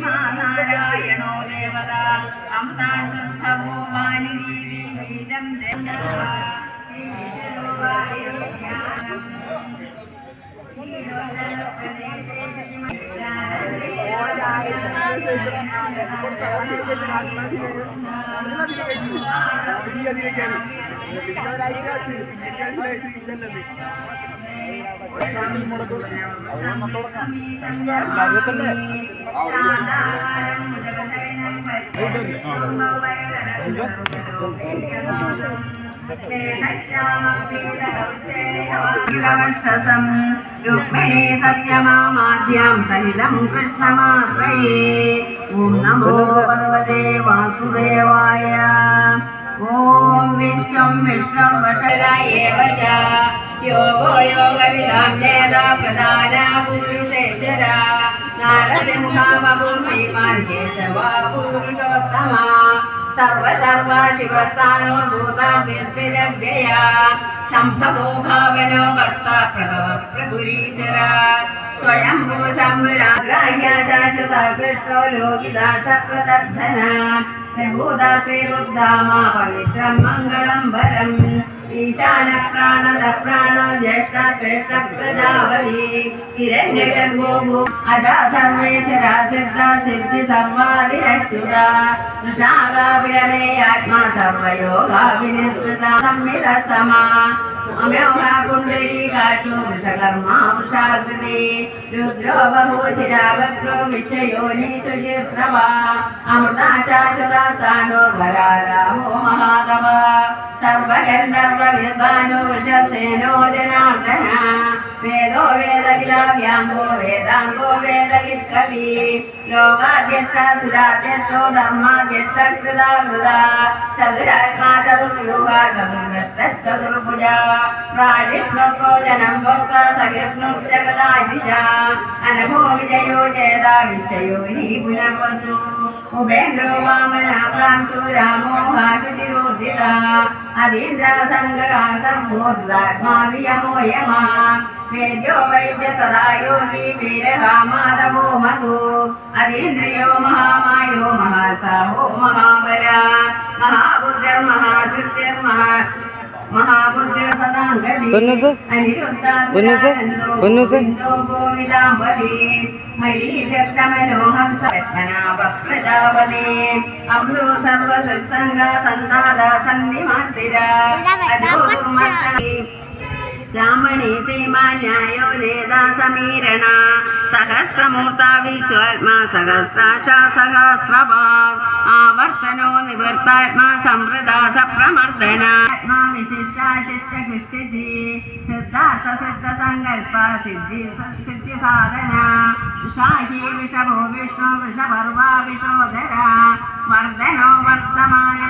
നാരായണോ ദേവത അമൃതാശുദ്ധമോ വാനിരീരം രുക്മിണീ സത്യമാദ്യം സഹിതം കൃഷ്ണമാശ്രയേ ഓം നമോ ഭഗവതേ വാസുദേവായ ഓം വിശ്വം വിഷ്ണു വഷരായേവ യോഗോ യോഗവിദാം വേദ പ്രധാന പുരുഷേശ്വര നാരസിംഹ ശ്രീമാൻ കേശവ പുരുഷോത്തമ സർവ ശിവസ്ഥാനോ ഭൂതാഭ്യർത്ഥിരവ്യയ ശംഭവോ ഭാവനോ ഭർത്ത പ്രഭവ പ്രഭുരീശ്വര സ്വയംഭൂ ശംഭുരാഗ്രാഹ്യ ശാശ്വത കൃഷ്ണോ ലോകിദാസ പ്രദർധന നിർഭൂതാശ്രീരുദ്ധാമ പവിത്രം മംഗളം വരം ഈശാന പ്രാണദ പ്രാണ ജ്യേഷ്ഠ ശ്രേഷ്ഠ പ്രജാപതി ഹിരണ്യഗർഭോ ഭൂ അജാ സർവേശ്വര സിദ്ധ സിദ്ധി സർവാദിരക്ഷുര വൃഷാകാവിരമേയാത്മാ സർവയോഗാവിനിസ്മൃത സംവിത സമാ അമോഘ പുണ്ഡരീകാക്ഷോ വൃഷകർമാ വൃഷാകൃതി രുദ്രോ ബഹുശിരാവക്രോ വിശ്വയോനീശ്വര്യശ്രവ അമൃത ശാശ്വത സാനോ വരാരാമോ മഹാതവ സർവഗന്ധർവവിദ്വാനോ വൃഷസേനോ ജനാർദ്ദന വേദോ വേദവിലാഭ്യാംഗോ വേദാംഗോ വേദവിത്കവി ലോകാധ്യക്ഷ സുരാധ്യക്ഷോ ധർമാധ്യക്ഷ കൃതാകൃത ചതുരാത്മാ ചതുർയൂഹ ചതുർദഷ്ട ചതുർഭുജ പ്രാജിഷ്ണോ ജനം ഭോക്ത സഹിഷ്ണുർജഗദാധിജ അനഭോ വിജയോ ജേത വിഷയോ ഹി പുനർവസു ഉപേന്ദ്രോ വാമന പ്രാംശു രാമോ ഭാഷുതിരോർജിത അതീന്ദ്ര സംഗാസർവോർജിതാത്മാദിയമോ യമാ വേദ്യോ വൈദ്യ സദാ യോഗി വീരഹാമാധവോ മധു അതീന്ദ്രിയോ മഹാമായോ മഹാസാഹോ മഹാബല മഹാബുദ്ധർ മഹാസിദ്ധിർ മഹാബുദ്ധിർ സദാംഗതി അനിരുദ്ധാസുരോ ഗോവിദാംബതി മരീചർത്തമനോഹം സരത്നാഭ പ്രജാപതി അമൃതോ സർവസത്സംഗ സന്താത സന്ധിമാസ്ഥിര ബ്രാഹ്മണി ശ്രീമാന്യായോ നേതാ സമീരണ സഹസ്രമൂർത്ത വിശ്വാത്മാ സഹസ്രാക്ഷ സഹസ്രഭാഗ് ആവർത്തനോ നിവർത്താത്മാ സംവൃതാ സപ്രമർദ്ദന ആത്മാ വിശിഷ്ടാശിഷ്ടകൃത്യജി സിദ്ധാർത്ഥ സിദ്ധ സങ്കൽപ്പ സിദ്ധി സിദ്ധി സാധന ഷാഹി വിഷഭോ വിഷ്ണു വൃഷപർവ വിഷോദര വർദ്ധനോ വർത്തമാന